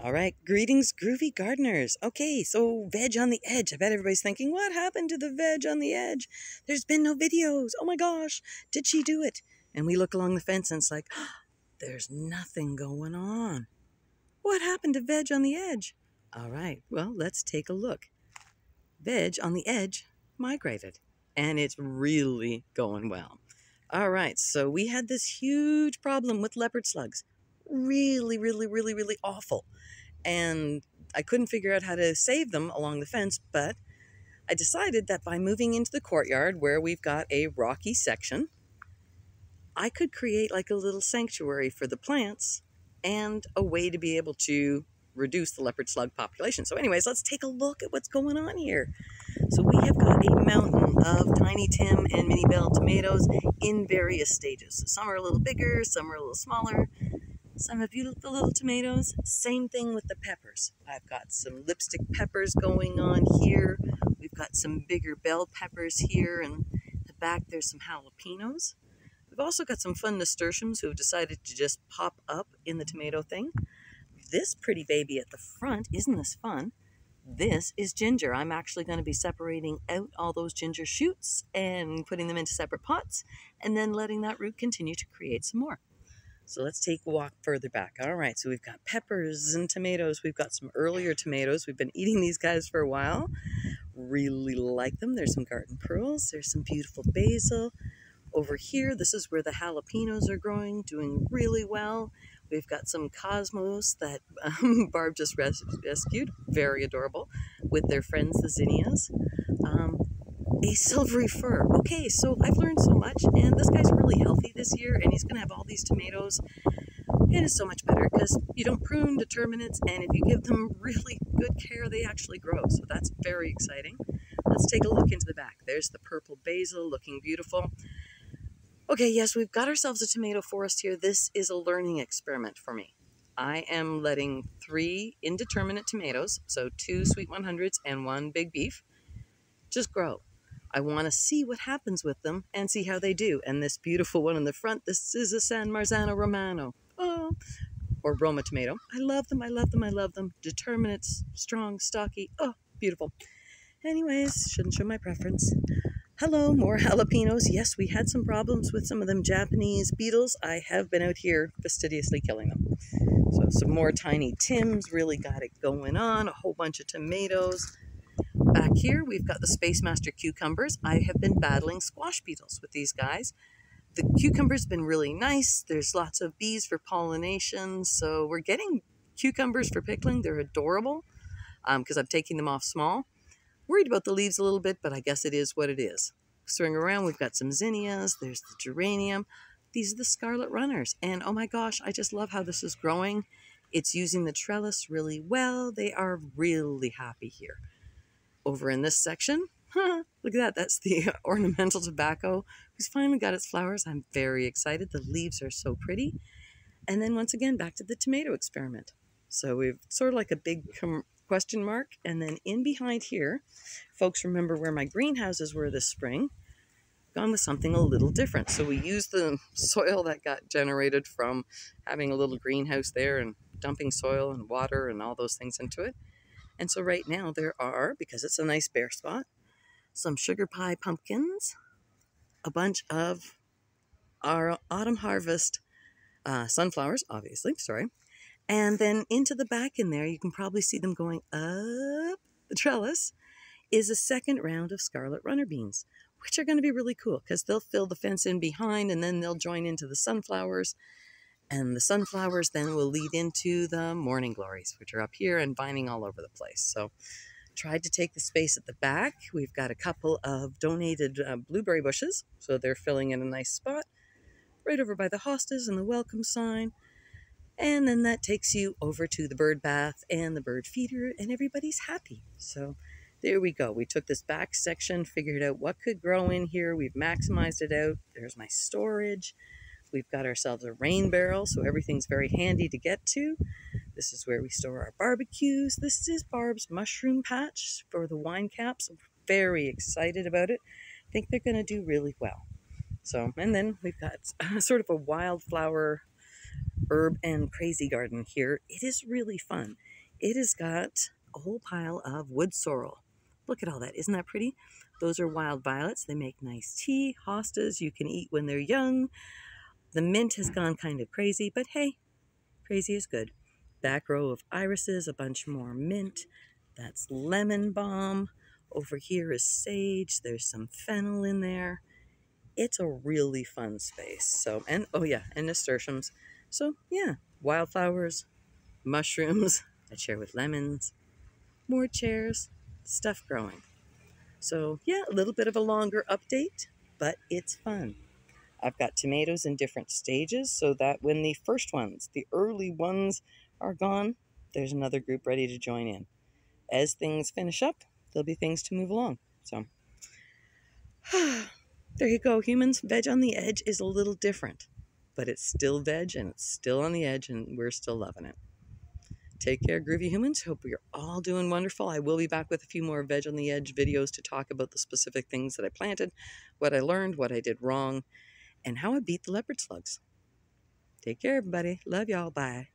All right, greetings, groovy gardeners. Okay, so veg on the edge. I bet everybody's thinking, what happened to the veg on the edge? There's been no videos. Oh my gosh, did she do it? And we look along the fence and it's like, there's nothing going on. What happened to veg on the edge? All right, well, let's take a look. Veg on the edge migrated, and it's really going well. All right, so we had this huge problem with leopard slugs. Really awful. And I couldn't figure out how to save them along the fence, but I decided that by moving into the courtyard where we've got a rocky section, I could create like a little sanctuary for the plants and a way to be able to reduce the leopard slug population. So anyways, let's take a look at what's going on here. So we have got a mountain of tiny Tim and mini bell tomatoes in various stages. So some are a little bigger, some are a little smaller. Some have beautiful little tomatoes. Same thing with the peppers. I've got some lipstick peppers going on here. We've got some bigger bell peppers here. And in the back, there's some jalapenos. We've also got some fun nasturtiums who have decided to just pop up in the tomato thing. This pretty baby at the front, isn't this fun? This is ginger. I'm actually going to be separating out all those ginger shoots and putting them into separate pots and then letting that root continue to create some more. So let's take a walk further back. All right, so we've got peppers and tomatoes. We've got some earlier tomatoes. We've been eating these guys for a while. Really like them. There's some garden pearls. There's some beautiful basil. Over here, this is where the jalapenos are growing, doing really well. We've got some cosmos that Barb just rescued. Very adorable. With their friends, the zinnias. A silvery fir. Okay, so I've learned so much, and this guy's really healthy this year, and he's going to have all these tomatoes. It is so much better because you don't prune determinants, and if you give them really good care, they actually grow. So that's very exciting. Let's take a look into the back. There's the purple basil looking beautiful. Okay, yes, we've got ourselves a tomato forest here. This is a learning experiment for me. I am letting 3 indeterminate tomatoes, so 2 sweet 100s and 1 big beef, just grow. I want to see what happens with them and see how they do. And this beautiful one in the front, this is a San Marzano Romano. Oh, or Roma tomato. I love them, I love them, I love them. Determinates, strong, stocky. Oh, beautiful. Anyways, shouldn't show my preference. Hello, more jalapenos. Yes, we had some problems with some of them Japanese beetles. I have been out here fastidiously killing them. So some more tiny Tims, really got it going on. A whole bunch of tomatoes. Back here, we've got the Space Master cucumbers. I have been battling squash beetles with these guys. The cucumbers have been really nice. There's lots of bees for pollination, so we're getting cucumbers for pickling. They're adorable because I'm taking them off small. Worried about the leaves a little bit, but I guess it is what it is. Swing around, we've got some zinnias. There's the geranium. These are the scarlet runners, and oh my gosh, I just love how this is growing. It's using the trellis really well. They are really happy here. Over in this section, look at that, that's the ornamental tobacco who's finally got its flowers. I'm very excited. The leaves are so pretty. And then once again, back to the tomato experiment. So we've sort of like a big question mark. And then in behind here, folks remember where my greenhouses were this spring. Gone with something a little different. So we used the soil that got generated from having a little greenhouse there and dumping soil and water and all those things into it. And so right now there are, because it's a nice bare spot, some sugar pie pumpkins, a bunch of our autumn harvest sunflowers, obviously, sorry. And then into the back in there, you can probably see them going up the trellis, is a second round of scarlet runner beans, which are going to be really cool because they'll fill the fence in behind and then they'll join into the sunflowers. And the sunflowers then will lead into the morning glories, which are up here and vining all over the place. So tried to take the space at the back. We've got a couple of donated blueberry bushes, so they're filling in a nice spot. Right over by the hostas and the welcome sign. And then that takes you over to the bird bath and the bird feeder, and everybody's happy. So there we go. We took this back section, figured out what could grow in here. We've maximized it out. There's my storage. We've got ourselves a rain barrel, so everything's very handy to get to. This is where we store our barbecues. This is Barb's mushroom patch for the wine caps. I'm very excited about it. I think they're going to do really well. So, and then we've got sort of a wildflower herb and crazy garden here. It is really fun. it has got a whole pile of wood sorrel. Look at all that. Isn't that pretty? Those are wild violets. They make nice tea, hostas you can eat when they're young. The mint has gone kind of crazy, but hey, crazy is good. Back row of irises, a bunch more mint. That's lemon balm. Over here is sage. There's some fennel in there. It's a really fun space. So, and oh yeah, and nasturtiums. So yeah, wildflowers, mushrooms, a chair with lemons, more chairs, stuff growing. So yeah, a little bit of a longer update, but it's fun. I've got tomatoes in different stages so that when the first ones, the early ones, are gone, there's another group ready to join in. As things finish up, there'll be things to move along. So there you go, humans. Veg on the edge is a little different, but it's still veg and it's still on the edge and we're still loving it. Take care, groovy humans. Hope you're all doing wonderful. I will be back with a few more Veg on the Edge videos to talk about the specific things that I planted, what I learned, what I did wrong, and how I beat the leopard slugs. Take care, everybody. Love y'all. Bye.